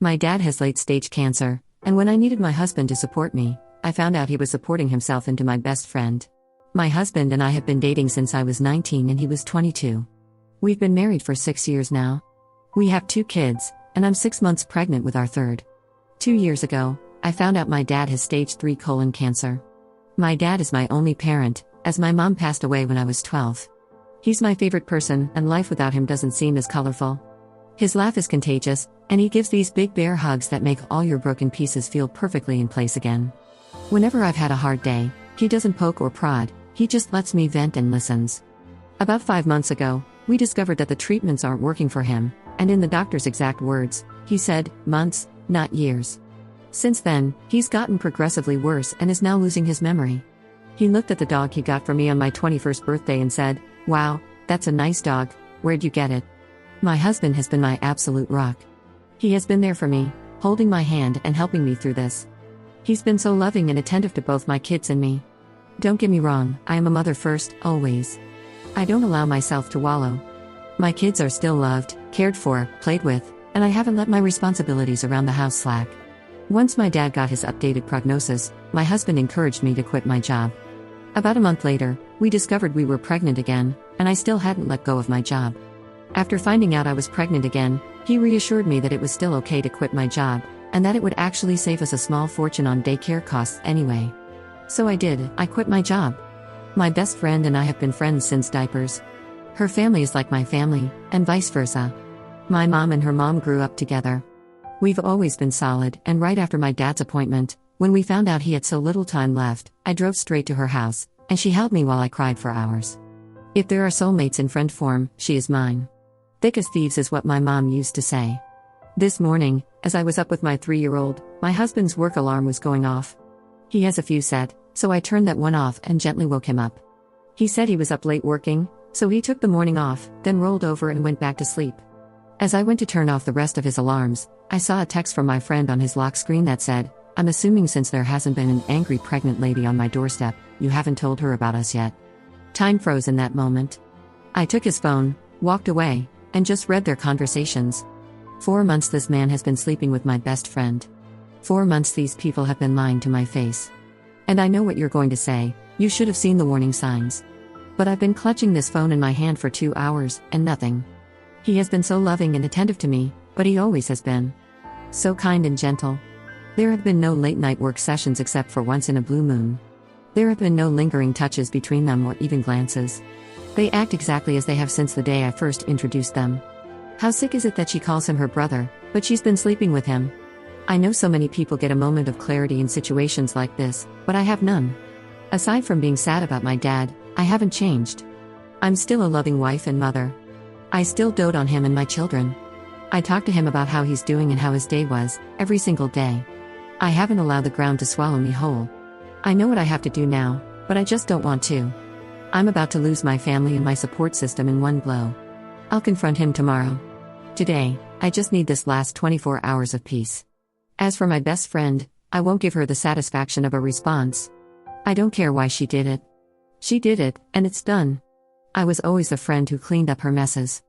My dad has late-stage cancer, and when I needed my husband to support me, I found out he was supporting himself into my best friend. My husband and I have been dating since I was 19 and he was 22. We've been married for 6 years now. We have 2 kids, and I'm 6 months pregnant with our third. 2 years ago, I found out my dad has stage 3 colon cancer. My dad is my only parent, as my mom passed away when I was 12. He's my favorite person, and life without him doesn't seem as colorful. His laugh is contagious, and he gives these big bear hugs that make all your broken pieces feel perfectly in place again. Whenever I've had a hard day, he doesn't poke or prod, he just lets me vent and listens. About 5 months ago, we discovered that the treatments aren't working for him, and in the doctor's exact words, he said, months, not years. Since then, he's gotten progressively worse and is now losing his memory. He looked at the dog he got for me on my 21st birthday and said, "Wow, that's a nice dog, where'd you get it?" My husband has been my absolute rock. He has been there for me, holding my hand and helping me through this. He's been so loving and attentive to both my kids and me. Don't get me wrong, I am a mother first, always. I don't allow myself to wallow. My kids are still loved, cared for, played with, and I haven't let my responsibilities around the house slack. Once my dad got his updated prognosis, my husband encouraged me to quit my job. About a month later, we discovered we were pregnant again, and I still hadn't let go of my job. After finding out I was pregnant again, he reassured me that it was still okay to quit my job, and that it would actually save us a small fortune on daycare costs anyway. So I did, I quit my job. My best friend and I have been friends since diapers. Her family is like my family, and vice versa. My mom and her mom grew up together. We've always been solid, and right after my dad's appointment, when we found out he had so little time left, I drove straight to her house, and she held me while I cried for hours. If there are soulmates in friend form, she is mine. Thick as thieves is what my mom used to say. This morning, as I was up with my 3-year-old, my husband's work alarm was going off. He has a few set, so I turned that one off and gently woke him up. He said he was up late working, so he took the morning off, then rolled over and went back to sleep. As I went to turn off the rest of his alarms, I saw a text from my friend on his lock screen that said, "I'm assuming since there hasn't been an angry pregnant lady on my doorstep, you haven't told her about us yet." Time froze in that moment. I took his phone, walked away, and just read their conversations. 4 months this man has been sleeping with my best friend. 4 months these people have been lying to my face. And I know what you're going to say, you should have seen the warning signs. But I've been clutching this phone in my hand for 2 hours, and nothing. He has been so loving and attentive to me, but he always has been. So kind and gentle. There have been no late-night work sessions except for once in a blue moon. There have been no lingering touches between them or even glances. They act exactly as they have since the day I first introduced them. How sick is it that she calls him her brother, but she's been sleeping with him? I know so many people get a moment of clarity in situations like this, but I have none. Aside from being sad about my dad, I haven't changed. I'm still a loving wife and mother. I still dote on him and my children. I talk to him about how he's doing and how his day was, every single day. I haven't allowed the ground to swallow me whole. I know what I have to do now, but I just don't want to. I'm about to lose my family and my support system in one blow. I'll confront him tomorrow. Today, I just need this last 24 hours of peace. As for my best friend, I won't give her the satisfaction of a response. I don't care why she did it. She did it, and it's done. I was always the friend who cleaned up her messes.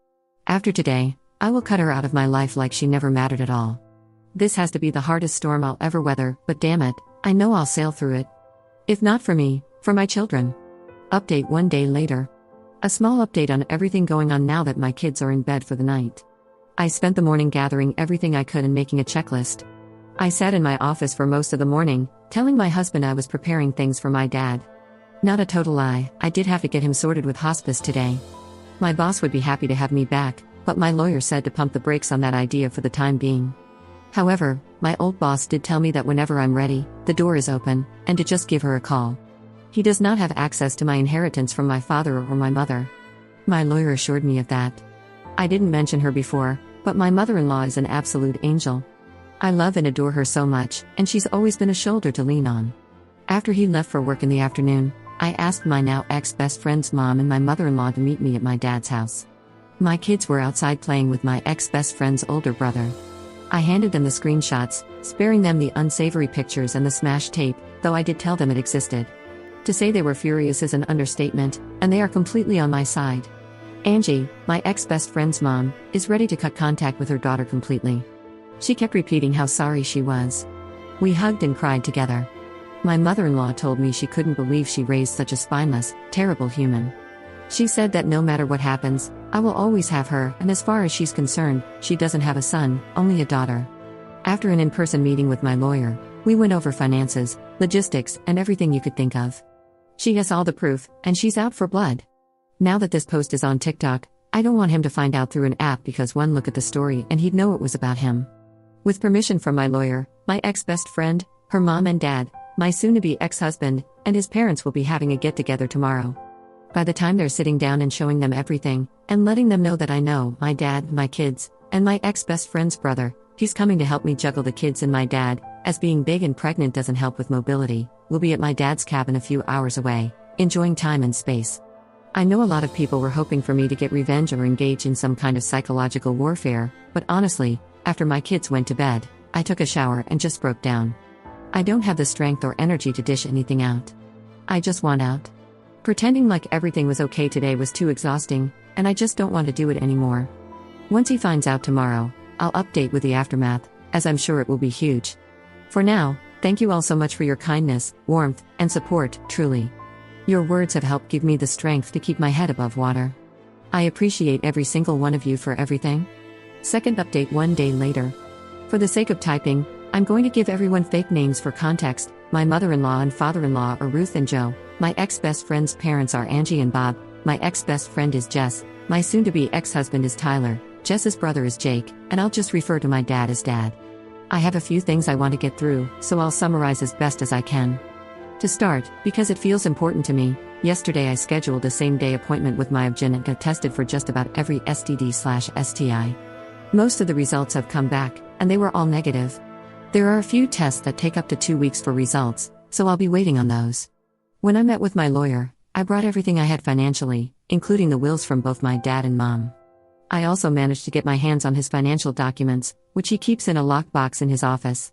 After today, I will cut her out of my life like she never mattered at all. This has to be the hardest storm I'll ever weather, but damn it, I know I'll sail through it. If not for me, for my children. Update 1 day later. A small update on everything going on now that my kids are in bed for the night. I spent the morning gathering everything I could and making a checklist. I sat in my office for most of the morning, telling my husband I was preparing things for my dad. Not a total lie, I did have to get him sorted with hospice today. My boss would be happy to have me back, but my lawyer said to pump the brakes on that idea for the time being. However, my old boss did tell me that whenever I'm ready, the door is open, and to just give her a call. He does not have access to my inheritance from my father or my mother. My lawyer assured me of that. I didn't mention her before, but my mother-in-law is an absolute angel. I love and adore her so much, and she's always been a shoulder to lean on. After he left for work in the afternoon, I asked my now ex-best friend's mom and my mother-in-law to meet me at my dad's house. My kids were outside playing with my ex-best friend's older brother. I handed them the screenshots, sparing them the unsavory pictures and the smashed tape, though I did tell them it existed. To say they were furious is an understatement, and they are completely on my side. Angie, my ex-best friend's mom, is ready to cut contact with her daughter completely. She kept repeating how sorry she was. We hugged and cried together. My mother-in-law told me she couldn't believe she raised such a spineless, terrible human. She said that no matter what happens, I will always have her, and as far as she's concerned, she doesn't have a son, only a daughter. After an in-person meeting with my lawyer, we went over finances, logistics, and everything you could think of. She has all the proof, and she's out for blood. Now that this post is on TikTok, I don't want him to find out through an app because one look at the story and he'd know it was about him. With permission from my lawyer, my ex-best friend, her mom and dad, my soon-to-be ex-husband, and his parents will be having a get-together tomorrow. By the time they're sitting down and showing them everything, and letting them know that I know my dad, my kids, and my ex-best friend's brother, he's coming to help me juggle the kids and my dad, as being big and pregnant doesn't help with mobility, we'll be at my dad's cabin a few hours away, enjoying time and space. I know a lot of people were hoping for me to get revenge or engage in some kind of psychological warfare, but honestly, after my kids went to bed, I took a shower and just broke down. I don't have the strength or energy to dish anything out. I just want out. Pretending like everything was okay today was too exhausting, and I just don't want to do it anymore. Once he finds out tomorrow, I'll update with the aftermath, as I'm sure it will be huge. For now, thank you all so much for your kindness, warmth, and support, truly. Your words have helped give me the strength to keep my head above water. I appreciate every single one of you for everything. Second update 1 day later. For the sake of typing, I'm going to give everyone fake names for context. My mother-in-law and father-in-law are Ruth and Joe. My ex-best friend's parents are Angie and Bob. My ex-best friend is Jess. My soon-to-be ex-husband is Tyler. Jess's brother is Jake, and I'll just refer to my dad as Dad. I have a few things I want to get through, so I'll summarize as best as I can. To start, because it feels important to me, yesterday I scheduled a same-day appointment with my OB-GYN and got tested for just about every STD/STI. Most of the results have come back, and they were all negative. There are a few tests that take up to 2 weeks for results, so I'll be waiting on those. When I met with my lawyer, I brought everything I had financially, including the wills from both my dad and mom. I also managed to get my hands on his financial documents, which he keeps in a lockbox in his office.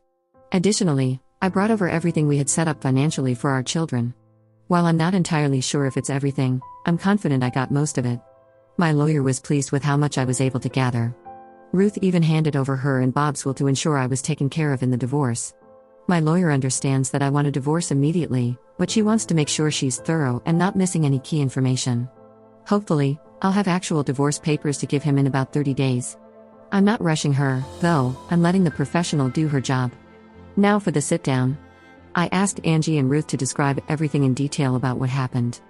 Additionally, I brought over everything we had set up financially for our children. While I'm not entirely sure if it's everything, I'm confident I got most of it. My lawyer was pleased with how much I was able to gather. Ruth even handed over her and Bob's will to ensure I was taken care of in the divorce. My lawyer understands that I want a divorce immediately, but she wants to make sure she's thorough and not missing any key information. Hopefully, I'll have actual divorce papers to give him in about 30 days. I'm not rushing her, though, I'm letting the professional do her job. Now for the sit-down. I asked Angie and Ruth to describe everything in detail about what happened.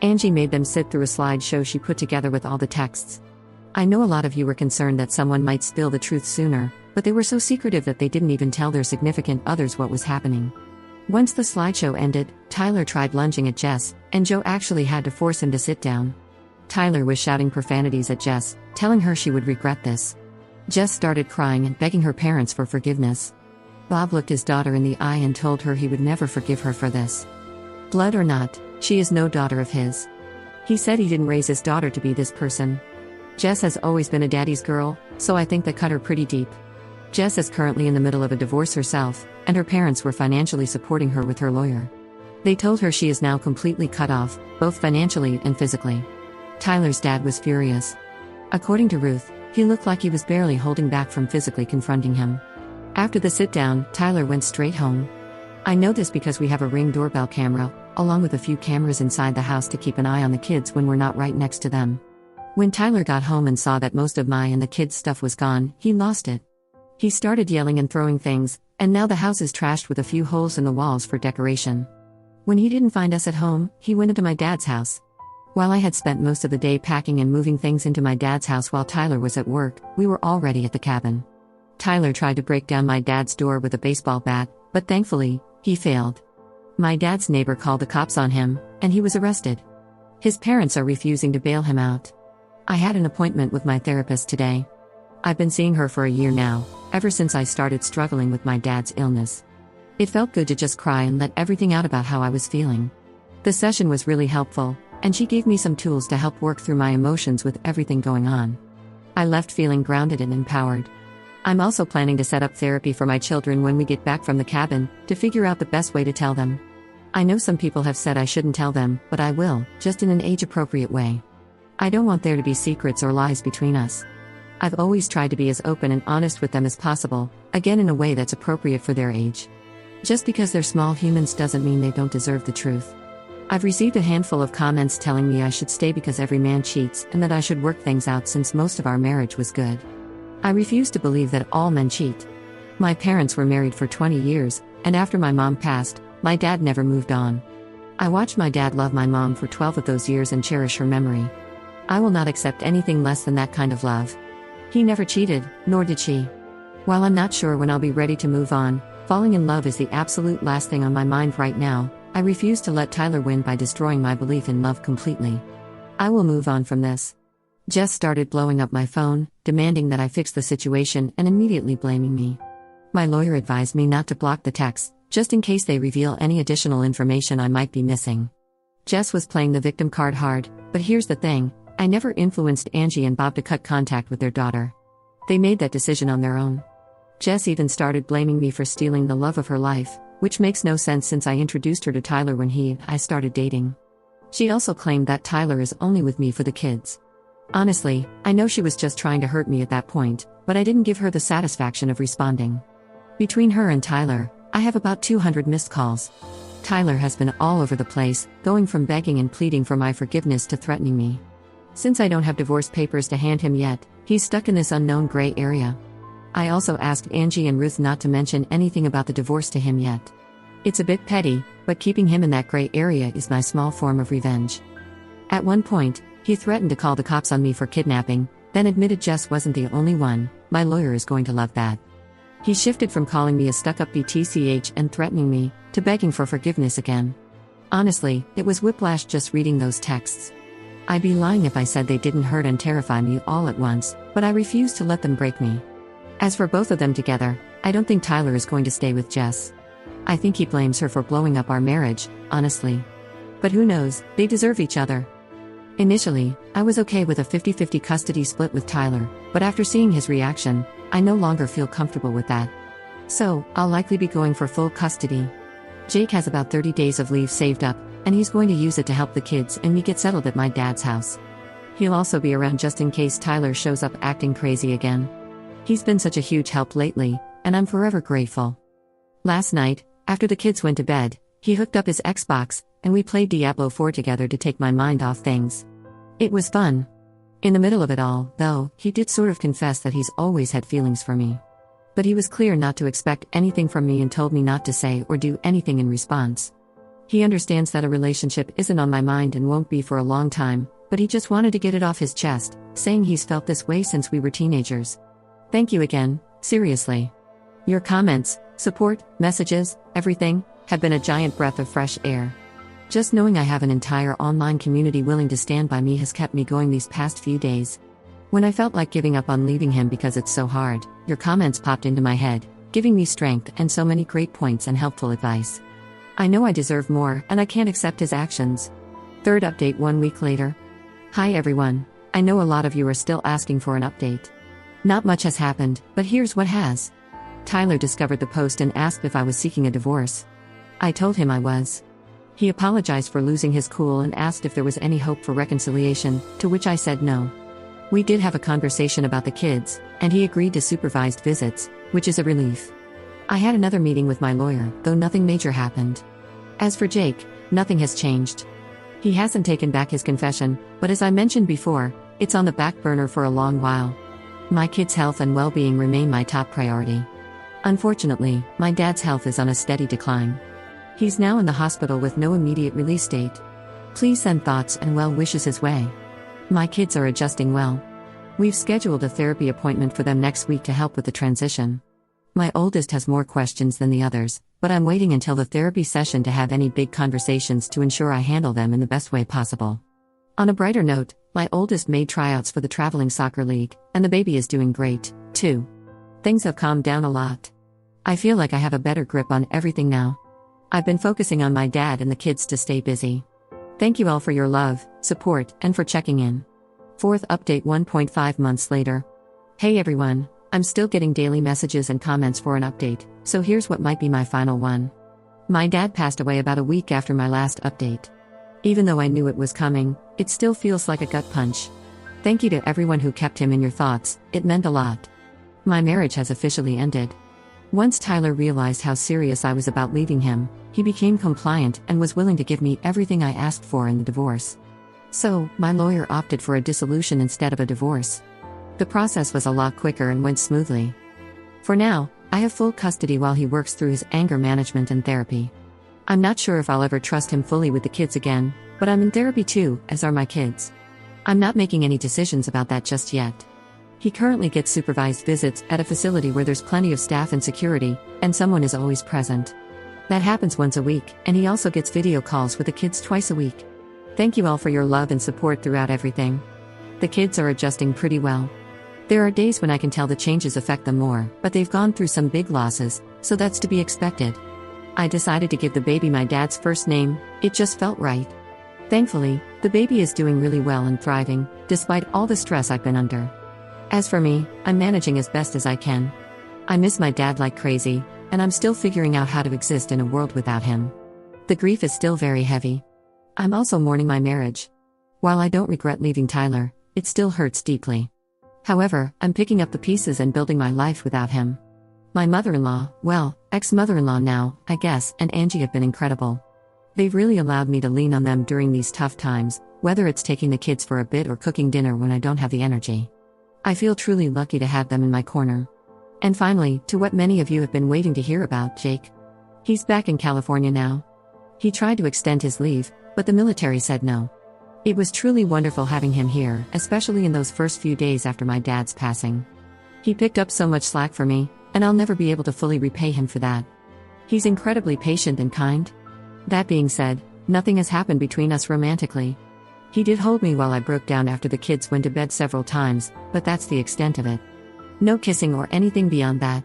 Angie made them sit through a slideshow she put together with all the texts. I know a lot of you were concerned that someone might spill the truth sooner, but they were so secretive that they didn't even tell their significant others what was happening. Once the slideshow ended, Tyler tried lunging at Jess, and Joe actually had to force him to sit down. Tyler was shouting profanities at Jess, telling her she would regret this. Jess started crying and begging her parents for forgiveness. Bob looked his daughter in the eye and told her he would never forgive her for this. Blood or not, she is no daughter of his. He said he didn't raise his daughter to be this person. Jess has always been a daddy's girl, so I think that cut her pretty deep. Jess is currently in the middle of a divorce herself, and her parents were financially supporting her with her lawyer. They told her she is now completely cut off, both financially and physically. Tyler's dad was furious. According to Ruth, he looked like he was barely holding back from physically confronting him. After the sit-down, Tyler went straight home. I know this because we have a Ring doorbell camera, along with a few cameras inside the house to keep an eye on the kids when we're not right next to them. When Tyler got home and saw that most of my and the kids' stuff was gone, he lost it. He started yelling and throwing things, and now the house is trashed with a few holes in the walls for decoration. When he didn't find us at home, he went into my dad's house. While I had spent most of the day packing and moving things into my dad's house while Tyler was at work, we were already at the cabin. Tyler tried to break down my dad's door with a baseball bat, but thankfully, he failed. My dad's neighbor called the cops on him, and he was arrested. His parents are refusing to bail him out. I had an appointment with my therapist today. I've been seeing her for a year now, ever since I started struggling with my dad's illness. It felt good to just cry and let everything out about how I was feeling. The session was really helpful, and she gave me some tools to help work through my emotions with everything going on. I left feeling grounded and empowered. I'm also planning to set up therapy for my children when we get back from the cabin, to figure out the best way to tell them. I know some people have said I shouldn't tell them, but I will, just in an age-appropriate way. I don't want there to be secrets or lies between us. I've always tried to be as open and honest with them as possible, Again, in a way that's appropriate for their age. Just because they're small humans doesn't mean they don't deserve the truth. I've received a handful of comments telling me I should stay because every man cheats and that I should work things out since most of our marriage was good. I refuse to believe that all men cheat. My parents were married for 20 years, and after my mom passed, my dad never moved on. I watched my dad love my mom for 12 of those years and cherish her memory. I will not accept anything less than that kind of love. He never cheated, nor did she. While I'm not sure when I'll be ready to move on, falling in love is the absolute last thing on my mind right now. I refuse to let Tyler win by destroying my belief in love completely. I will move on from this. Jess started blowing up my phone, demanding that I fix the situation and immediately blaming me. My lawyer advised me not to block the texts, just in case they reveal any additional information I might be missing. Jess was playing the victim card hard, but here's the thing, I never influenced Angie and Bob to cut contact with their daughter. They made that decision on their own. Jess even started blaming me for stealing the love of her life, which makes no sense since I introduced her to Tyler when I started dating. She also claimed that Tyler is only with me for the kids. Honestly, I know she was just trying to hurt me at that point, but I didn't give her the satisfaction of responding. Between her and Tyler, I have about 200 missed calls. Tyler has been all over the place, going from begging and pleading for my forgiveness to threatening me. Since I don't have divorce papers to hand him yet, he's stuck in this unknown gray area. I also asked Angie and Ruth not to mention anything about the divorce to him yet. It's a bit petty, but keeping him in that gray area is my small form of revenge. At one point, he threatened to call the cops on me for kidnapping, then admitted Jess wasn't the only one. My lawyer is going to love that. He shifted from calling me a stuck-up BTCH and threatening me, to begging for forgiveness again. Honestly, it was whiplash just reading those texts. I'd be lying if I said they didn't hurt and terrify me all at once, but I refuse to let them break me. As for both of them together, I don't think Tyler is going to stay with Jess. I think he blames her for blowing up our marriage, honestly. But who knows, they deserve each other. Initially, I was okay with a 50-50 custody split with Tyler, but after seeing his reaction, I no longer feel comfortable with that. So, I'll likely be going for full custody. Jake has about 30 days of leave saved up, and he's going to use it to help the kids and me get settled at my dad's house. He'll also be around just in case Tyler shows up acting crazy again. He's been such a huge help lately, and I'm forever grateful. Last night, after the kids went to bed, he hooked up his Xbox, and we played Diablo 4 together to take my mind off things. It was fun. In the middle of it all, though, he did sort of confess that he's always had feelings for me. But he was clear not to expect anything from me and told me not to say or do anything in response. He understands that a relationship isn't on my mind and won't be for a long time, but he just wanted to get it off his chest, saying he's felt this way since we were teenagers. Thank you again, seriously. Your comments, support, messages, everything, have been a giant breath of fresh air. Just knowing I have an entire online community willing to stand by me has kept me going these past few days. When I felt like giving up on leaving him because it's so hard, your comments popped into my head, giving me strength and so many great points and helpful advice. I know I deserve more, and I can't accept his actions. Third update 1 week later. Hi everyone, I know a lot of you are still asking for an update. Not much has happened, but here's what has. Tyler discovered the post and asked if I was seeking a divorce. I told him I was. He apologized for losing his cool and asked if there was any hope for reconciliation, to which I said no. We did have a conversation about the kids, and he agreed to supervised visits, which is a relief. I had another meeting with my lawyer, though nothing major happened. As for Jake, nothing has changed. He hasn't taken back his confession, but as I mentioned before, it's on the back burner for a long while. My kids' health and well-being remain my top priority. Unfortunately, my dad's health is on a steady decline. He's now in the hospital with no immediate release date. Please send thoughts and well wishes his way. My kids are adjusting well. We've scheduled a therapy appointment for them next week to help with the transition. My oldest has more questions than the others, but I'm waiting until the therapy session to have any big conversations to ensure I handle them in the best way possible. On a brighter note, my oldest made tryouts for the traveling soccer league, and the baby is doing great, too. Things have calmed down a lot. I feel like I have a better grip on everything now. I've been focusing on my dad and the kids to stay busy. Thank you all for your love, support, and for checking in. Fourth update 1.5 months later. Hey everyone, I'm still getting daily messages and comments for an update, so here's what might be my final one. My dad passed away about a week after my last update. Even though I knew it was coming, it still feels like a gut punch. Thank you to everyone who kept him in your thoughts, it meant a lot. My marriage has officially ended. Once Tyler realized how serious I was about leaving him, he became compliant and was willing to give me everything I asked for in the divorce. So, my lawyer opted for a dissolution instead of a divorce. The process was a lot quicker and went smoothly. For now, I have full custody while he works through his anger management and therapy. I'm not sure if I'll ever trust him fully with the kids again, but I'm in therapy too, as are my kids. I'm not making any decisions about that just yet. He currently gets supervised visits at a facility where there's plenty of staff and security, and someone is always present. That happens once a week, and he also gets video calls with the kids twice a week. Thank you all for your love and support throughout everything. The kids are adjusting pretty well. There are days when I can tell the changes affect them more, but they've gone through some big losses, so that's to be expected. I decided to give the baby my dad's first name, it just felt right. Thankfully, the baby is doing really well and thriving, despite all the stress I've been under. As for me, I'm managing as best as I can. I miss my dad like crazy, and I'm still figuring out how to exist in a world without him. The grief is still very heavy. I'm also mourning my marriage. While I don't regret leaving Tyler, it still hurts deeply. However, I'm picking up the pieces and building my life without him. My mother-in-law, well, ex-mother-in-law now, I guess, and Angie have been incredible. They've really allowed me to lean on them during these tough times, whether it's taking the kids for a bit or cooking dinner when I don't have the energy. I feel truly lucky to have them in my corner. And finally, to what many of you have been waiting to hear about, Jake. He's back in California now. He tried to extend his leave, but the military said no. It was truly wonderful having him here, especially in those first few days after my dad's passing. He picked up so much slack for me, and I'll never be able to fully repay him for that. He's incredibly patient and kind. That being said, nothing has happened between us romantically. He did hold me while I broke down after the kids went to bed several times, but that's the extent of it. No kissing or anything beyond that.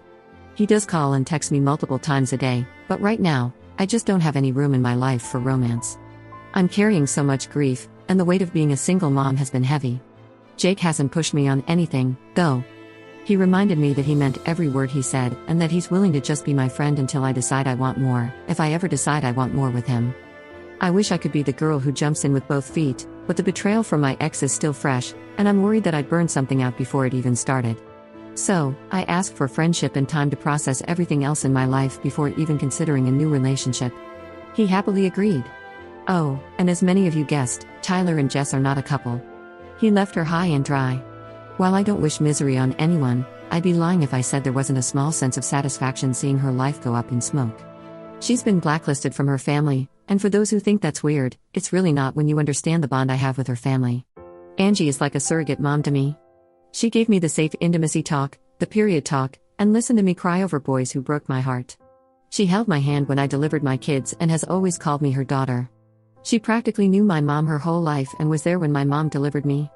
He does call and text me multiple times a day, but right now, I just don't have any room in my life for romance. I'm carrying so much grief, and the weight of being a single mom has been heavy. Jake hasn't pushed me on anything, though. He reminded me that he meant every word he said, and that he's willing to just be my friend until I decide I want more, if I ever decide I want more with him. I wish I could be the girl who jumps in with both feet, but the betrayal from my ex is still fresh, and I'm worried that I'd burn something out before it even started. So, I asked for friendship and time to process everything else in my life before even considering a new relationship. He happily agreed. Oh, and as many of you guessed, Tyler and Jess are not a couple. He left her high and dry. While I don't wish misery on anyone, I'd be lying if I said there wasn't a small sense of satisfaction seeing her life go up in smoke. She's been blacklisted from her family, and for those who think that's weird, it's really not when you understand the bond I have with her family. Angie is like a surrogate mom to me. She gave me the safe intimacy talk, the period talk, and listened to me cry over boys who broke my heart. She held my hand when I delivered my kids and has always called me her daughter. She practically knew my mom her whole life and was there when my mom delivered me.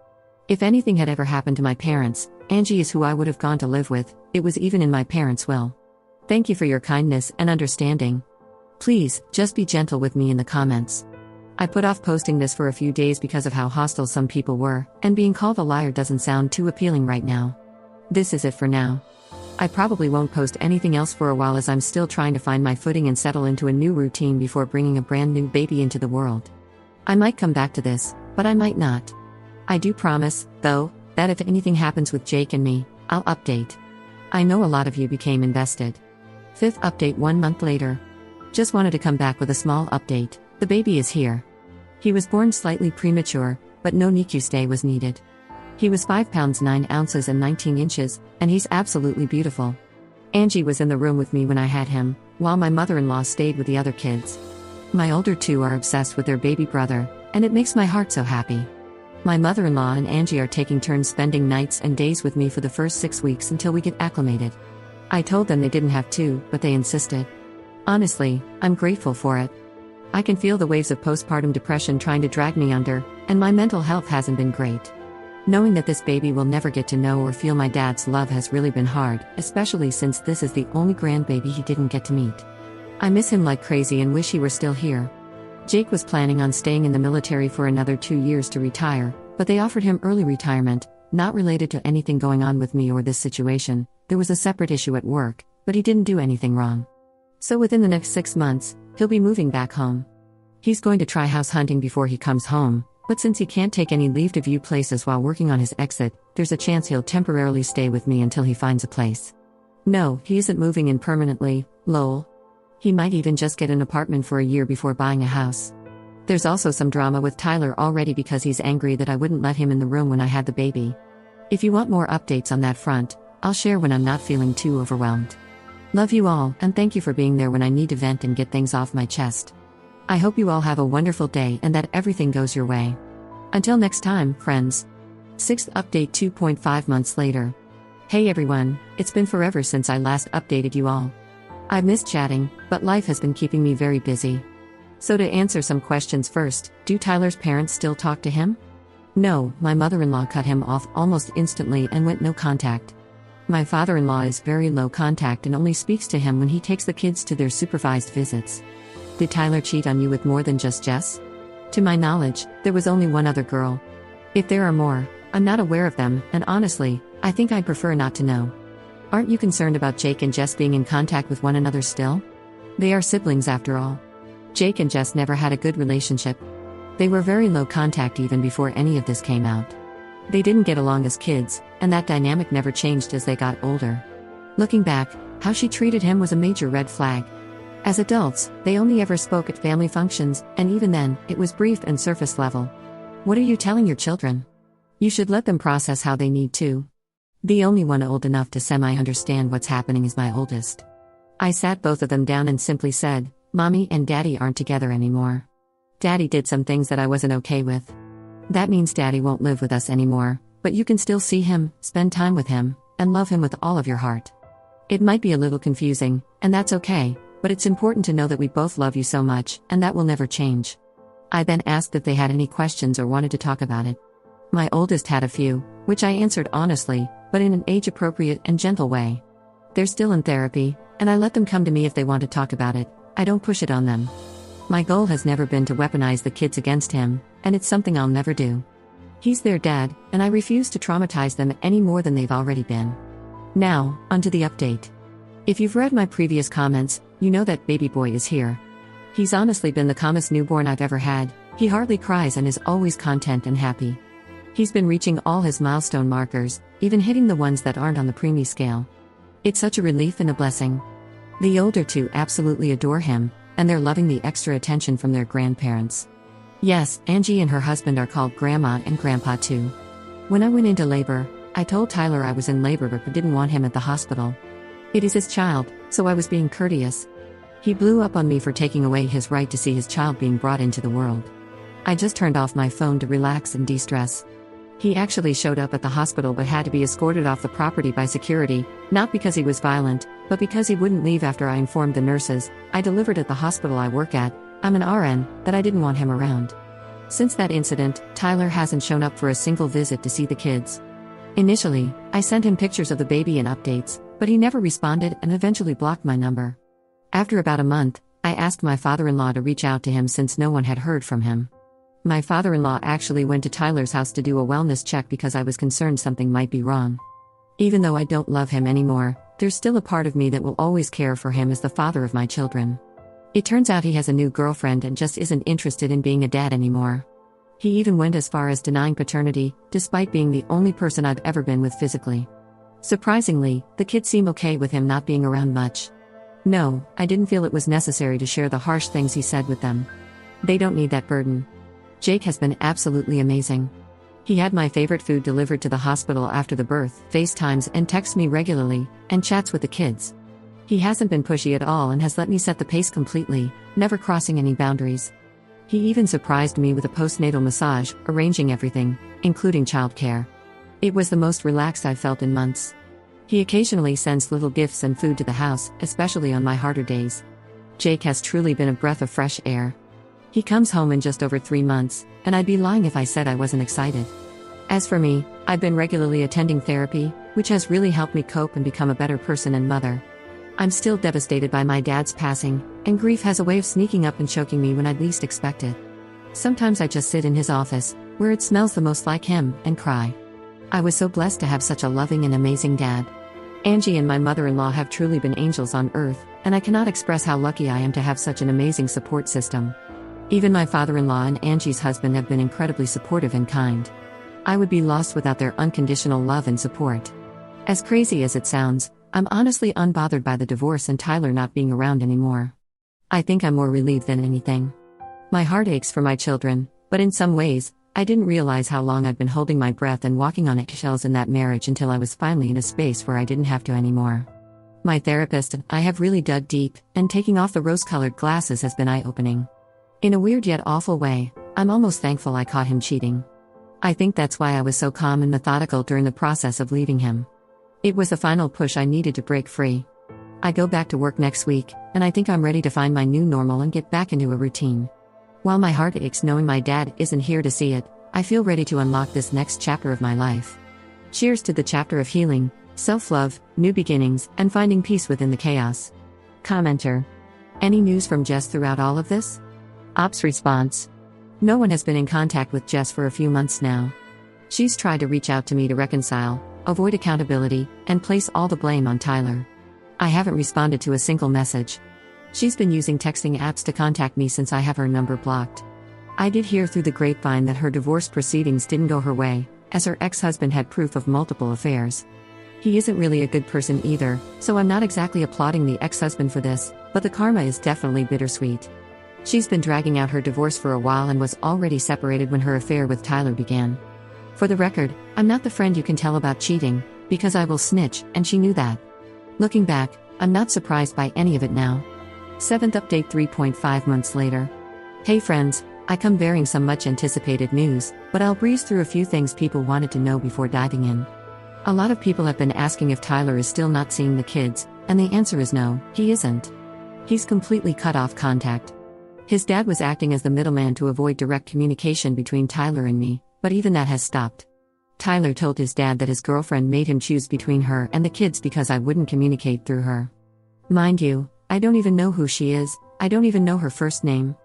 If anything had ever happened to my parents, Angie is who I would have gone to live with, it was even in my parents' will. Thank you for your kindness and understanding. Please, just be gentle with me in the comments. I put off posting this for a few days because of how hostile some people were, and being called a liar doesn't sound too appealing right now. This is it for now. I probably won't post anything else for a while as I'm still trying to find my footing and settle into a new routine before bringing a brand new baby into the world. I might come back to this, but I might not. I do promise, though, that if anything happens with Jake and me, I'll update. I know a lot of you became invested. 5th update 1 month later. Just wanted to come back with a small update, the baby is here. He was born slightly premature, but no NICU stay was needed. He was 5 pounds 9 ounces and 19 inches, and he's absolutely beautiful. Angie was in the room with me when I had him, while my mother-in-law stayed with the other kids. My older two are obsessed with their baby brother, and it makes my heart so happy. My mother-in-law and Angie are taking turns spending nights and days with me for the first 6 weeks until we get acclimated. I told them they didn't have to, but they insisted. Honestly, I'm grateful for it. I can feel the waves of postpartum depression trying to drag me under, and my mental health hasn't been great. Knowing that this baby will never get to know or feel my dad's love has really been hard, especially since this is the only grandbaby he didn't get to meet. I miss him like crazy and wish he were still here. Jake was planning on staying in the military for another 2 years to retire, but they offered him early retirement, not related to anything going on with me or this situation. There was a separate issue at work, but he didn't do anything wrong. So within the next 6 months, he'll be moving back home. He's going to try house hunting before he comes home, but since he can't take any leave to view places while working on his exit, there's a chance he'll temporarily stay with me until he finds a place. No, he isn't moving in permanently, lol. He might even just get an apartment for a year before buying a house. There's also some drama with Tyler already because he's angry that I wouldn't let him in the room when I had the baby. If you want more updates on that front, I'll share when I'm not feeling too overwhelmed. Love you all, and thank you for being there when I need to vent and get things off my chest. I hope you all have a wonderful day and that everything goes your way. Until next time, friends. 6th update 2.5 months later. Hey everyone, it's been forever since I last updated you all. I've missed chatting, but life has been keeping me very busy. So to answer some questions first, do Tyler's parents still talk to him? No, my mother-in-law cut him off almost instantly and went no contact. My father-in-law is very low contact and only speaks to him when he takes the kids to their supervised visits. Did Tyler cheat on you with more than just Jess? To my knowledge, there was only one other girl. If there are more, I'm not aware of them, and honestly, I think I'd prefer not to know. Aren't you concerned about Jake and Jess being in contact with one another still? They are siblings after all. Jake and Jess never had a good relationship. They were very low contact even before any of this came out. They didn't get along as kids, and that dynamic never changed as they got older. Looking back, how she treated him was a major red flag. As adults, they only ever spoke at family functions, and even then, it was brief and surface level. What are you telling your children? You should let them process how they need to. The only one old enough to semi-understand what's happening is my oldest. I sat both of them down and simply said, Mommy and Daddy aren't together anymore. Daddy did some things that I wasn't okay with. That means Daddy won't live with us anymore, but you can still see him, spend time with him, and love him with all of your heart. It might be a little confusing, and that's okay, but it's important to know that we both love you so much, and that will never change. I then asked if they had any questions or wanted to talk about it. My oldest had a few, which I answered honestly, but in an age-appropriate and gentle way. They're still in therapy, and I let them come to me if they want to talk about it. I don't push it on them. My goal has never been to weaponize the kids against him, and it's something I'll never do. He's their dad, and I refuse to traumatize them any more than they've already been. Now, onto the update. If you've read my previous comments, you know that baby boy is here. He's honestly been the calmest newborn I've ever had. He hardly cries and is always content and happy. He's been reaching all his milestone markers, even hitting the ones that aren't on the preemie scale. It's such a relief and a blessing. The older two absolutely adore him, and they're loving the extra attention from their grandparents. Yes, Angie and her husband are called Grandma and Grandpa too. When I went into labor, I told Tyler I was in labor but didn't want him at the hospital. It is his child, so I was being courteous. He blew up on me for taking away his right to see his child being brought into the world. I just turned off my phone to relax and de-stress. He actually showed up at the hospital but had to be escorted off the property by security, not because he was violent, but because he wouldn't leave after I informed the nurses I delivered at the hospital I work at, I'm an RN, that I didn't want him around. Since that incident, Tyler hasn't shown up for a single visit to see the kids. Initially, I sent him pictures of the baby and updates, but he never responded and eventually blocked my number. After about a month, I asked my father-in-law to reach out to him since no one had heard from him. My father-in-law actually went to Tyler's house to do a wellness check because I was concerned something might be wrong. Even though I don't love him anymore, there's still a part of me that will always care for him as the father of my children. It turns out he has a new girlfriend and just isn't interested in being a dad anymore. He even went as far as denying paternity, despite being the only person I've ever been with physically. Surprisingly, the kids seem okay with him not being around much. No, I didn't feel it was necessary to share the harsh things he said with them. They don't need that burden. Jake has been absolutely amazing. He had my favorite food delivered to the hospital after the birth, FaceTimes and texts me regularly, and chats with the kids. He hasn't been pushy at all and has let me set the pace completely, never crossing any boundaries. He even surprised me with a postnatal massage, arranging everything, including childcare. It was the most relaxed I've felt in months. He occasionally sends little gifts and food to the house, especially on my harder days. Jake has truly been a breath of fresh air. He comes home in just over 3 months, and I'd be lying if I said I wasn't excited. As for me, I've been regularly attending therapy, which has really helped me cope and become a better person and mother. I'm still devastated by my dad's passing, and grief has a way of sneaking up and choking me when I'd least expect it. Sometimes I just sit in his office, where it smells the most like him, and cry. I was so blessed to have such a loving and amazing dad. Angie and my mother-in-law have truly been angels on earth, and I cannot express how lucky I am to have such an amazing support system. Even my father-in-law and Angie's husband have been incredibly supportive and kind. I would be lost without their unconditional love and support. As crazy as it sounds, I'm honestly unbothered by the divorce and Tyler not being around anymore. I think I'm more relieved than anything. My heart aches for my children, but in some ways, I didn't realize how long I'd been holding my breath and walking on eggshells in that marriage until I was finally in a space where I didn't have to anymore. My therapist and I have really dug deep, and taking off the rose-colored glasses has been eye-opening. In a weird yet awful way, I'm almost thankful I caught him cheating. I think that's why I was so calm and methodical during the process of leaving him. It was the final push I needed to break free. I go back to work next week, and I think I'm ready to find my new normal and get back into a routine. While my heart aches knowing my dad isn't here to see it, I feel ready to unlock this next chapter of my life. Cheers to the chapter of healing, self-love, new beginnings, and finding peace within the chaos. Commenter. Any news from Jess throughout all of this? Ops response. No one has been in contact with Jess for a few months now. She's tried to reach out to me to reconcile, avoid accountability, and place all the blame on Tyler. I haven't responded to a single message. She's been using texting apps to contact me since I have her number blocked. I did hear through the grapevine that her divorce proceedings didn't go her way, as her ex-husband had proof of multiple affairs. He isn't really a good person either, so I'm not exactly applauding the ex-husband for this, but the karma is definitely bittersweet. She's been dragging out her divorce for a while and was already separated when her affair with Tyler began. For the record, I'm not the friend you can tell about cheating, because I will snitch, and she knew that. Looking back, I'm not surprised by any of it now. 7th update 3.5 months later. Hey friends, I come bearing some much anticipated news, but I'll breeze through a few things people wanted to know before diving in. A lot of people have been asking if Tyler is still not seeing the kids, and the answer is no, he isn't. He's completely cut off contact. His dad was acting as the middleman to avoid direct communication between Tyler and me, but even that has stopped. Tyler told his dad that his girlfriend made him choose between her and the kids because I wouldn't communicate through her. Mind you, I don't even know who she is, I don't even know her first name.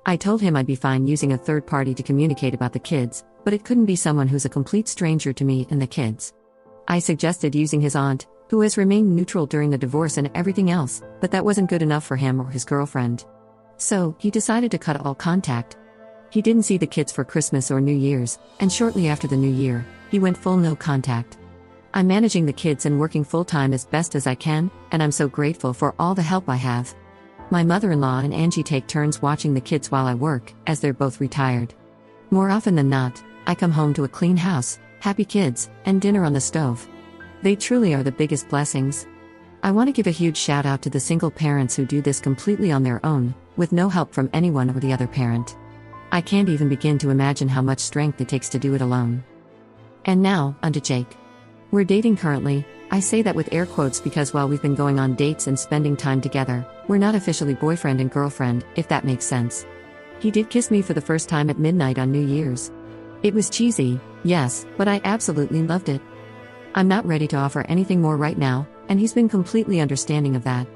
I told him I'd be fine using a third party to communicate about the kids, but it couldn't be someone who's a complete stranger to me and the kids. I suggested using his aunt, who has remained neutral during the divorce and everything else, but that wasn't good enough for him or his girlfriend. So, he decided to cut all contact. He didn't see the kids for Christmas or New Year's, and shortly after the New Year, he went full no contact. I'm managing the kids and working full-time as best as I can, and I'm so grateful for all the help I have. My mother-in-law and Angie take turns watching the kids while I work, as they're both retired. More often than not, I come home to a clean house, happy kids, and dinner on the stove. They truly are the biggest blessings. I want to give a huge shout out to the single parents who do this completely on their own, with no help from anyone or the other parent. I can't even begin to imagine how much strength it takes to do it alone. And now, onto Jake. We're dating currently. I say that with air quotes because while we've been going on dates and spending time together, we're not officially boyfriend and girlfriend, if that makes sense. He did kiss me for the first time at midnight on New Year's. It was cheesy, yes, but I absolutely loved it. I'm not ready to offer anything more right now, and he's been completely understanding of that.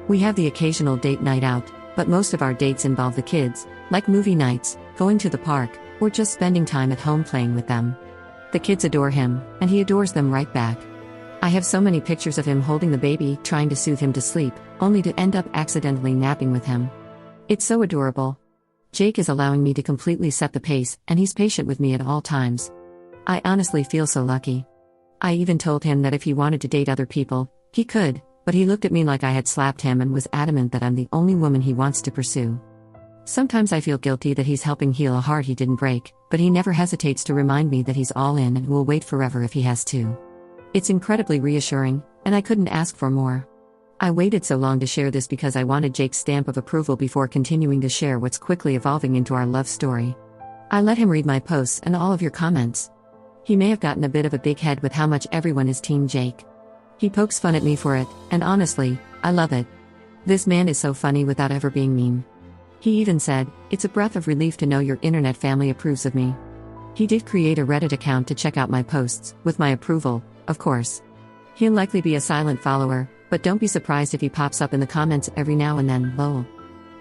We have the occasional date night out, but most of our dates involve the kids, like movie nights, going to the park, or just spending time at home playing with them. The kids adore him, and he adores them right back. I have so many pictures of him holding the baby, trying to soothe him to sleep, only to end up accidentally napping with him. It's so adorable. Jake is allowing me to completely set the pace, and he's patient with me at all times. I honestly feel so lucky. I even told him that if he wanted to date other people, he could, but he looked at me like I had slapped him and was adamant that I'm the only woman he wants to pursue. Sometimes I feel guilty that he's helping heal a heart he didn't break, but he never hesitates to remind me that he's all in and will wait forever if he has to. It's incredibly reassuring, and I couldn't ask for more. I waited so long to share this because I wanted Jake's stamp of approval before continuing to share what's quickly evolving into our love story. I let him read my posts and all of your comments. He may have gotten a bit of a big head with how much everyone is Team Jake. He pokes fun at me for it, and honestly, I love it. This man is so funny without ever being mean. He even said, "It's a breath of relief to know your internet family approves of me." He did create a Reddit account to check out my posts, with my approval, of course. He'll likely be a silent follower, but don't be surprised if he pops up in the comments every now and then, lol.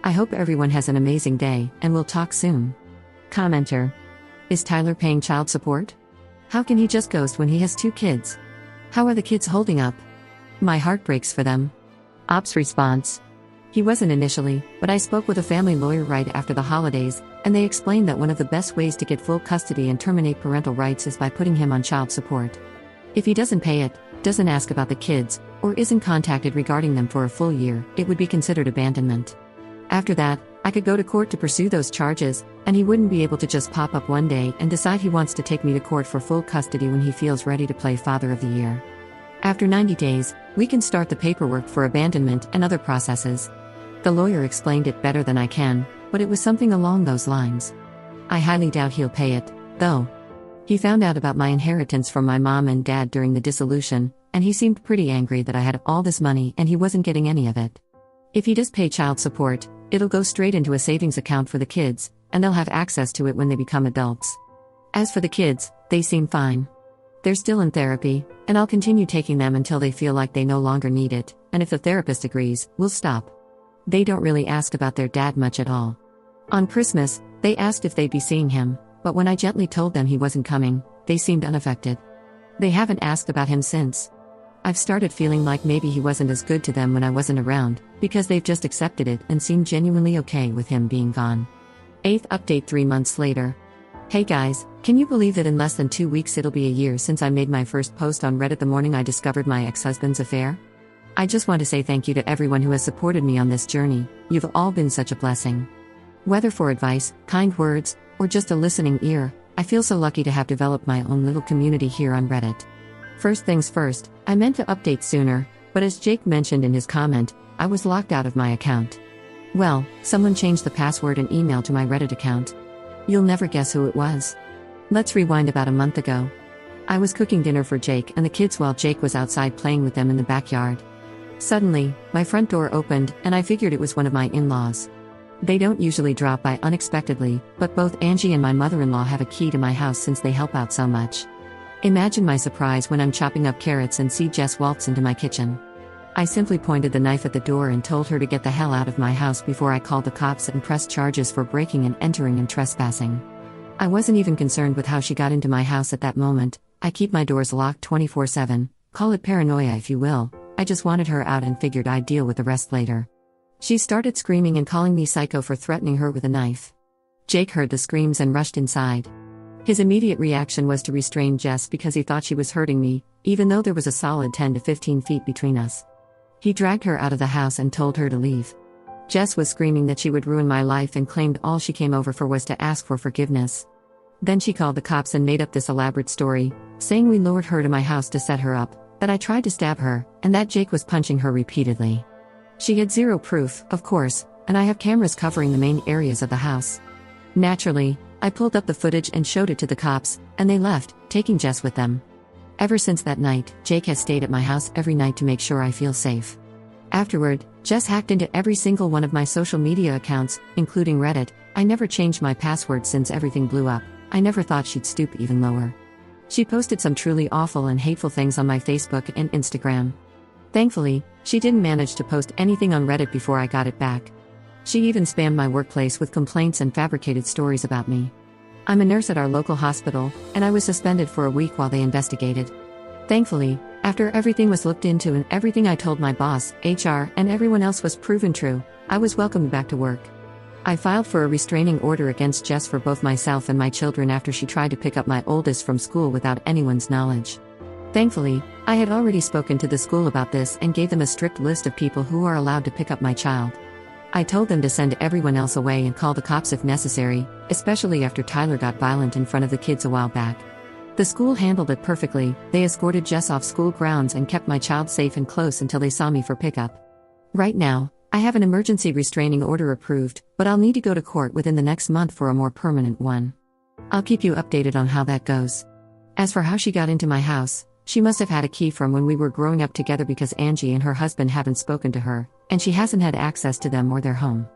I hope everyone has an amazing day, and we'll talk soon. Commenter. Is Tyler paying child support? How can he just ghost when he has 2 kids? How are the kids holding up? My heart breaks for them. Ops response. He wasn't initially, but I spoke with a family lawyer right after the holidays, and they explained that one of the best ways to get full custody and terminate parental rights is by putting him on child support. If he doesn't pay it, doesn't ask about the kids, or isn't contacted regarding them for a full year, it would be considered abandonment. After that, I could go to court to pursue those charges, and he wouldn't be able to just pop up one day and decide he wants to take me to court for full custody when he feels ready to play Father of the Year. After 90 days, we can start the paperwork for abandonment and other processes. The lawyer explained it better than I can, but it was something along those lines. I highly doubt he'll pay it, though. He found out about my inheritance from my mom and dad during the dissolution, and he seemed pretty angry that I had all this money and he wasn't getting any of it. If he does pay child support, it'll go straight into a savings account for the kids, and they'll have access to it when they become adults. As for the kids, they seem fine. They're still in therapy, and I'll continue taking them until they feel like they no longer need it, and if the therapist agrees, we'll stop. They don't really ask about their dad much at all. On Christmas, they asked if they'd be seeing him, but when I gently told them he wasn't coming, they seemed unaffected. They haven't asked about him since. I've started feeling like maybe he wasn't as good to them when I wasn't around, because they've just accepted it and seem genuinely okay with him being gone. 8th update 3 months later. Hey guys, can you believe that in less than 2 weeks it'll be a year since I made my first post on Reddit the morning I discovered my ex-husband's affair? I just want to say thank you to everyone who has supported me on this journey. You've all been such a blessing. Whether for advice, kind words, or just a listening ear, I feel so lucky to have developed my own little community here on Reddit. First things first, I meant to update sooner, but as Jake mentioned in his comment, I was locked out of my account. Well, someone changed the password and email to my Reddit account. You'll never guess who it was. Let's rewind about a month ago. I was cooking dinner for Jake and the kids while Jake was outside playing with them in the backyard. Suddenly, my front door opened and I figured it was one of my in-laws. They don't usually drop by unexpectedly, but both Angie and my mother-in-law have a key to my house since they help out so much. Imagine my surprise when I'm chopping up carrots and see Jess waltz into my kitchen. I simply pointed the knife at the door and told her to get the hell out of my house before I called the cops and pressed charges for breaking and entering and trespassing. I wasn't even concerned with how she got into my house at that moment. I keep my doors locked 24/7, call it paranoia if you will. I just wanted her out and figured I'd deal with the rest later. She started screaming and calling me psycho for threatening her with a knife. Jake heard the screams and rushed inside. His immediate reaction was to restrain Jess because he thought she was hurting me, even though there was a solid 10 to 15 feet between us. He dragged her out of the house and told her to leave. Jess was screaming that she would ruin my life and claimed all she came over for was to ask for forgiveness. Then she called the cops and made up this elaborate story, saying we lured her to my house to set her up, that I tried to stab her, and that Jake was punching her repeatedly. She had zero proof, of course, and I have cameras covering the main areas of the house. Naturally, I pulled up the footage and showed it to the cops, and they left, taking Jess with them. Ever since that night, Jake has stayed at my house every night to make sure I feel safe. Afterward, Jess hacked into every single one of my social media accounts, including Reddit. I never changed my password since everything blew up. I never thought she'd stoop even lower. She posted some truly awful and hateful things on my Facebook and Instagram. Thankfully, she didn't manage to post anything on Reddit before I got it back. She even spammed my workplace with complaints and fabricated stories about me. I'm a nurse at our local hospital, and I was suspended for a week while they investigated. Thankfully, after everything was looked into and everything I told my boss, HR, and everyone else was proven true, I was welcomed back to work. I filed for a restraining order against Jess for both myself and my children after she tried to pick up my oldest from school without anyone's knowledge. Thankfully, I had already spoken to the school about this and gave them a strict list of people who are allowed to pick up my child. I told them to send everyone else away and call the cops if necessary, especially after Tyler got violent in front of the kids a while back. The school handled it perfectly. They escorted Jess off school grounds and kept my child safe and close until they saw me for pickup. Right now, I have an emergency restraining order approved, but I'll need to go to court within the next month for a more permanent one. I'll keep you updated on how that goes. As for how she got into my house, she must have had a key from when we were growing up together because Angie and her husband haven't spoken to her, and she hasn't had access to them or their home.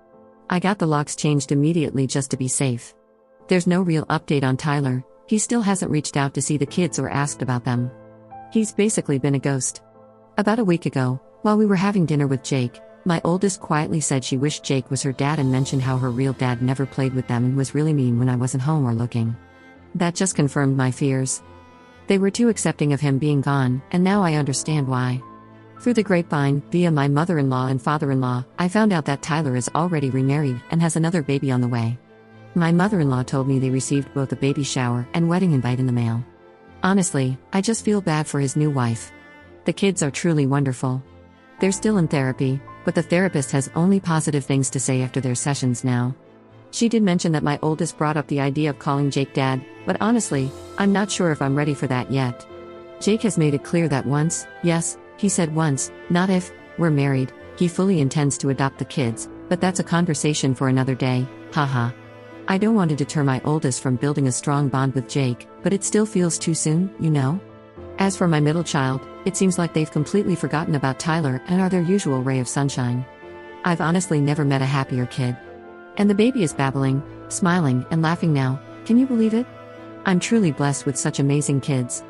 I got the locks changed immediately just to be safe. There's no real update on Tyler. He still hasn't reached out to see the kids or asked about them. He's basically been a ghost. About a week ago, while we were having dinner with Jake, my oldest quietly said she wished Jake was her dad and mentioned how her real dad never played with them and was really mean when I wasn't home or looking. That just confirmed my fears. They were too accepting of him being gone, and now I understand why. Through the grapevine, via my mother-in-law and father-in-law, I found out that Tyler is already remarried and has another baby on the way. My mother-in-law told me they received both a baby shower and wedding invite in the mail. Honestly, I just feel bad for his new wife. The kids are truly wonderful. They're still in therapy, but the therapist has only positive things to say after their sessions now. She did mention that my oldest brought up the idea of calling Jake Dad, but honestly, I'm not sure if I'm ready for that yet. Jake has made it clear that once, yes, he said once, not if, we're married, he fully intends to adopt the kids, but that's a conversation for another day, haha. I don't want to deter my oldest from building a strong bond with Jake, but it still feels too soon, you know? As for my middle child, it seems like they've completely forgotten about Tyler and are their usual ray of sunshine. I've honestly never met a happier kid. And the baby is babbling, smiling, and laughing now, can you believe it? I'm truly blessed with such amazing kids.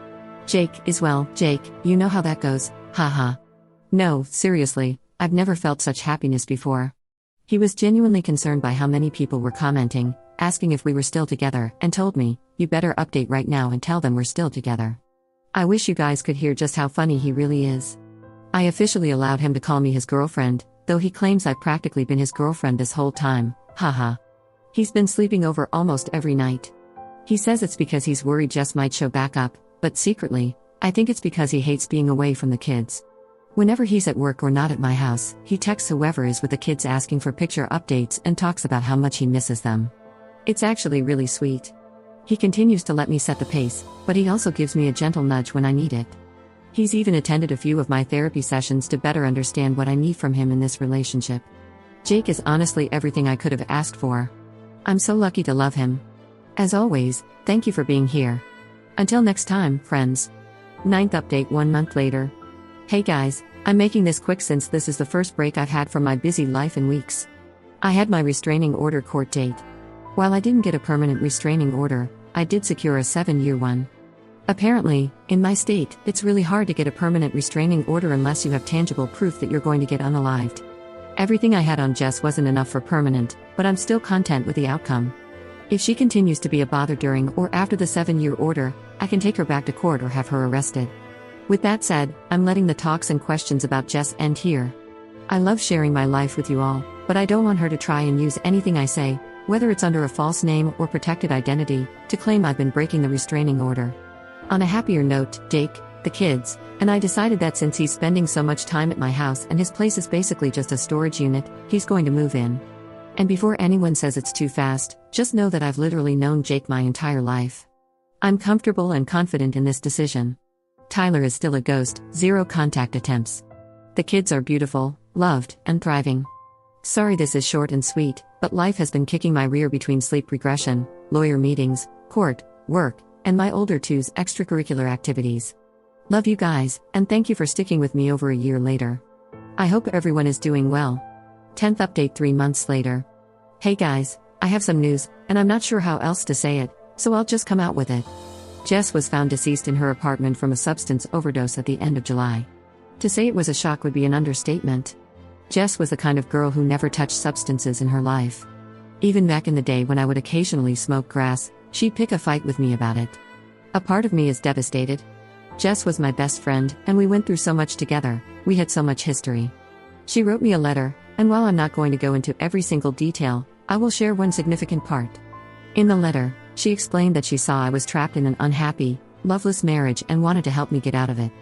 Jake is well, Jake, you know how that goes, haha. No, seriously, I've never felt such happiness before. He was genuinely concerned by how many people were commenting, asking if we were still together, and told me, you better update right now and tell them we're still together. I wish you guys could hear just how funny he really is. I officially allowed him to call me his girlfriend, though he claims I've practically been his girlfriend this whole time, haha. He's been sleeping over almost every night. He says it's because he's worried Jess might show back up, but secretly, I think it's because he hates being away from the kids. Whenever he's at work or not at my house, he texts whoever is with the kids asking for picture updates and talks about how much he misses them. It's actually really sweet. He continues to let me set the pace, but he also gives me a gentle nudge when I need it. He's even attended a few of my therapy sessions to better understand what I need from him in this relationship. Jake is honestly everything I could have asked for. I'm so lucky to love him. As always, thank you for being here. Until next time, friends. 9th update 1 month later. Hey guys, I'm making this quick since this is the first break I've had from my busy life in weeks. I had my restraining order court date. While I didn't get a permanent restraining order, I did secure a 7-year one. Apparently, in my state, it's really hard to get a permanent restraining order unless you have tangible proof that you're going to get unalived. Everything I had on Jess wasn't enough for permanent, but I'm still content with the outcome. If she continues to be a bother during or after the 7-year order, I can take her back to court or have her arrested. With that said, I'm letting the talks and questions about Jess end here. I love sharing my life with you all, but I don't want her to try and use anything I say, whether it's under a false name or protected identity, to claim I've been breaking the restraining order. On a happier note, Jake, the kids, and I decided that since he's spending so much time at my house and his place is basically just a storage unit, he's going to move in. And before anyone says it's too fast, just know that I've literally known Jake my entire life. I'm comfortable and confident in this decision. Tyler is still a ghost, 0 contact attempts. The kids are beautiful, loved, and thriving. Sorry this is short and sweet, but life has been kicking my rear between sleep regression, lawyer meetings, court, work, and my older two's extracurricular activities. Love you guys, and thank you for sticking with me over a year later. I hope everyone is doing well. 10th update 3 months later. Hey guys, I have some news, and I'm not sure how else to say it, so I'll just come out with it. Jess was found deceased in her apartment from a substance overdose at the end of July. To say it was a shock would be an understatement. Jess was the kind of girl who never touched substances in her life. Even back in the day when I would occasionally smoke grass, she'd pick a fight with me about it. A part of me is devastated. Jess was my best friend, and we went through so much together, we had so much history. She wrote me a letter, and while I'm not going to go into every single detail, I will share one significant part. In the letter, she explained that she saw I was trapped in an unhappy, loveless marriage and wanted to help me get out of it.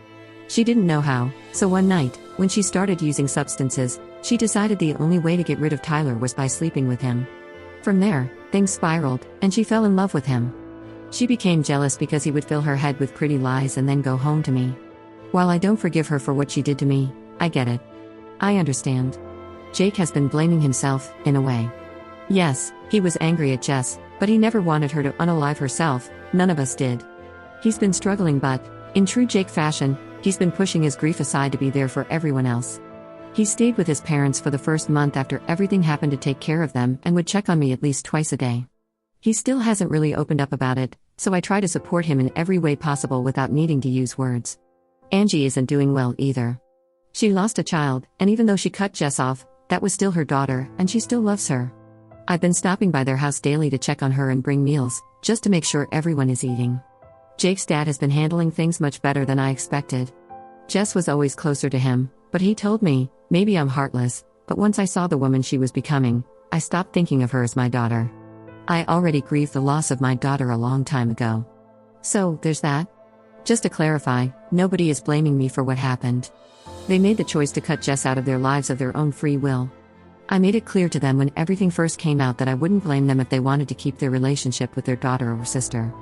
She didn't know how, so one night, when she started using substances, she decided the only way to get rid of Tyler was by sleeping with him. From there, things spiraled, and she fell in love with him. She became jealous because he would fill her head with pretty lies and then go home to me. While I don't forgive her for what she did to me, I get it. I understand. Jake has been blaming himself, in a way. Yes, he was angry at Jess, but he never wanted her to unalive herself, none of us did. He's been struggling but, in true Jake fashion, he's been pushing his grief aside to be there for everyone else. He stayed with his parents for the first month after everything happened to take care of them and would check on me at least twice a day. He still hasn't really opened up about it, so I try to support him in every way possible without needing to use words. Angie isn't doing well either. She lost a child, and even though she cut Jess off, that was still her daughter, and she still loves her. I've been stopping by their house daily to check on her and bring meals, just to make sure everyone is eating. Jake's dad has been handling things much better than I expected. Jess was always closer to him, but he told me, maybe I'm heartless, but once I saw the woman she was becoming, I stopped thinking of her as my daughter. I already grieved the loss of my daughter a long time ago. So, there's that. Just to clarify, nobody is blaming me for what happened. They made the choice to cut Jess out of their lives of their own free will. I made it clear to them when everything first came out that I wouldn't blame them if they wanted to keep their relationship with their daughter or sister.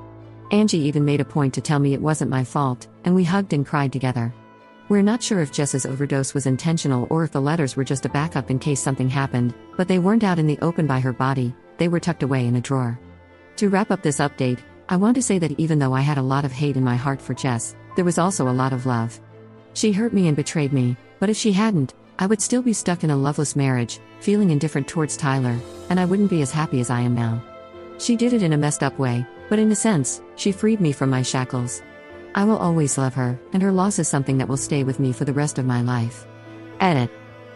Angie even made a point to tell me it wasn't my fault, and we hugged and cried together. We're not sure if Jess's overdose was intentional or if the letters were just a backup in case something happened, but they weren't out in the open by her body, they were tucked away in a drawer. To wrap up this update, I want to say that even though I had a lot of hate in my heart for Jess, there was also a lot of love. She hurt me and betrayed me, but if she hadn't, I would still be stuck in a loveless marriage, feeling indifferent towards Tyler, and I wouldn't be as happy as I am now. She did it in a messed up way, but in a sense, she freed me from my shackles. I will always love her, and her loss is something that will stay with me for the rest of my life. Edit.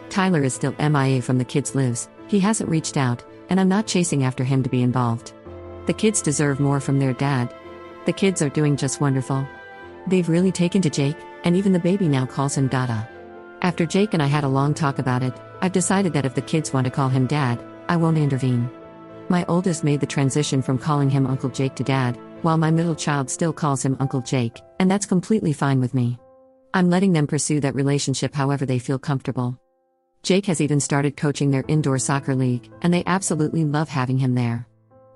Tyler is still MIA from the kids' lives, he hasn't reached out, and I'm not chasing after him to be involved. The kids deserve more from their dad. The kids are doing just wonderful. They've really taken to Jake, and even the baby now calls him Dada. After Jake and I had a long talk about it, I've decided that if the kids want to call him Dad, I won't intervene. My oldest made the transition from calling him Uncle Jake to Dad, while my middle child still calls him Uncle Jake, and that's completely fine with me. I'm letting them pursue that relationship however they feel comfortable. Jake has even started coaching their indoor soccer league, and they absolutely love having him there.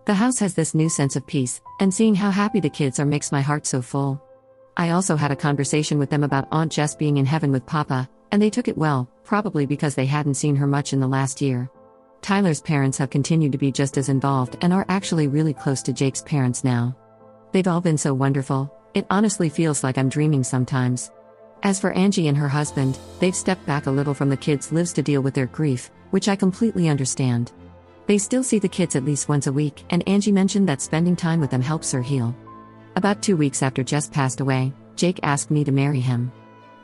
The house has this new sense of peace, and seeing how happy the kids are makes my heart so full. I also had a conversation with them about Aunt Jess being in heaven with Papa, and they took it well, probably because they hadn't seen her much in the last year. Tyler's parents have continued to be just as involved and are actually really close to Jake's parents now. They've all been so wonderful, it honestly feels like I'm dreaming sometimes. As for Angie and her husband, they've stepped back a little from the kids' lives to deal with their grief, which I completely understand. They still see the kids at least once a week, and Angie mentioned that spending time with them helps her heal. About 2 weeks after Jess passed away, Jake asked me to marry him.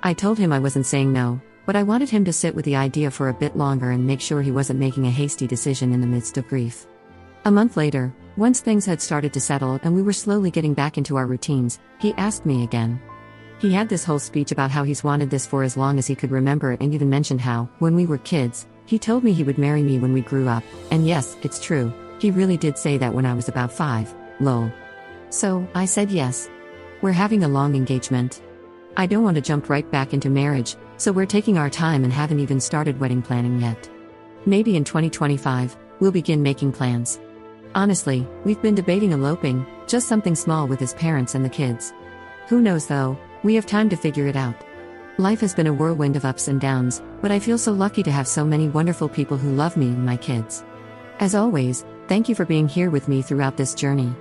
I told him I wasn't saying no, but I wanted him to sit with the idea for a bit longer and make sure he wasn't making a hasty decision in the midst of grief. A month later, once things had started to settle and we were slowly getting back into our routines, he asked me again. He had this whole speech about how he's wanted this for as long as he could remember and even mentioned how, when we were kids, he told me he would marry me when we grew up, and yes, it's true, he really did say that when I was about 5, lol. So, I said yes. We're having a long engagement. I don't want to jump right back into marriage, so we're taking our time and haven't even started wedding planning yet. Maybe in 2025, we'll begin making plans. Honestly, we've been debating eloping, just something small with his parents and the kids. Who knows though, we have time to figure it out. Life has been a whirlwind of ups and downs, but I feel so lucky to have so many wonderful people who love me and my kids. As always, thank you for being here with me throughout this journey.